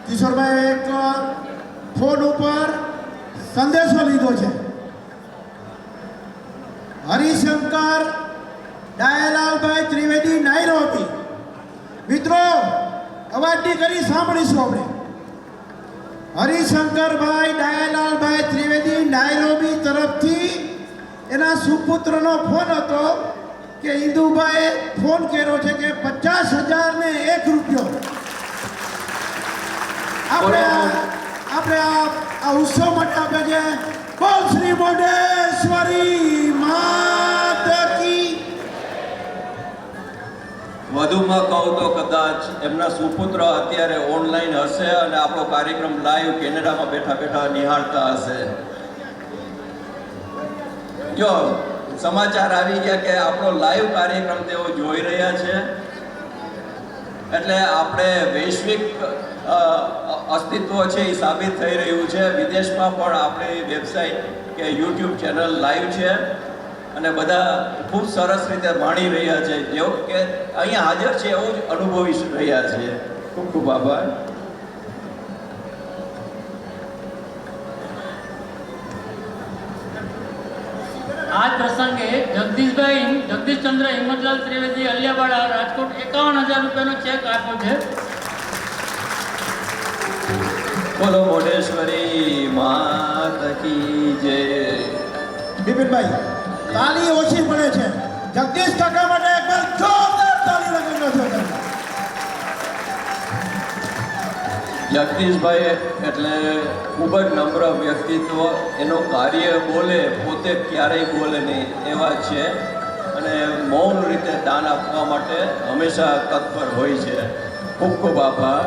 કિશોરભાઈ એક ફોન ઉપર સંદેશો લીધો છે. હરિશંકર ડાયલાલભાઈ ત્રિવેદી નાયરોબી. મિત્રો અવાજની કરી સાંભળીશું આપણે. હરિશંકરભાઈ ડાયલાલભાઈ ત્રિવેદી નાયરોબી તરફથી એના સુપુત્રનો ફોન હતો કે ઇન્દુભાઈએ ફોન કર્યો છે કે 50,000 ને 1 રૂપિયો આપણે આ ઉત્સવ માટે આપે છે. બોલ શ્રી મોઢેશ્વરી માત કી. વધુમાં કહું તો કદાચ એમના સુપુત્ર અત્યારે ઓનલાઈન હશે અને આપણો કાર્યક્રમ લાઈવ કેનેડામાં બેઠા બેઠા નિહાળતા હશે. જો સમાચાર આવી ગયા કે આપણો લાઈવ કાર્યક્રમ તેઓ જોઈ રહ્યા છે, એટલે આપણે વૈશ્વિક અસ્તિત્વ છે એ સાબિત થઈ રહ્યું છે. વિદેશમાં પણ આપણી વેબસાઇટ કે યુટ્યુબ ચેનલ લાઈવ છે અને બધા ખૂબ સરસ રીતે માણી રહ્યા છે. જેવું કે અહીંયા હાજર છે એવું જ અનુભવી રહ્યા છે. ખૂબ ખૂબ આભાર. આ પ્રસંગે જગદીશચંદ્ર હિંમતલાલ ત્રિવેદી અલિયાવાડા રાજકોટ 51,000 રૂપિયાનો ચેક આપ્યો છે. બોલો મોઢેશ્વરી માત કી જય. બિપિનભાઈ તાલી ઓછી પડે છે. જગદીશ કાકા માટે એકવાર જોરદાર તાલી લગાવી દો. જગદીશભાઈ એટલે ખૂબ જ નમ્ર વ્યક્તિત્વ. એનું કાર્ય બોલે, પોતે ક્યારેય બોલે નહીં એવા છે અને મૌન રીતે દાન આપવા માટે હંમેશા તત્પર હોય છે. ખૂબ ખૂબ આભાર.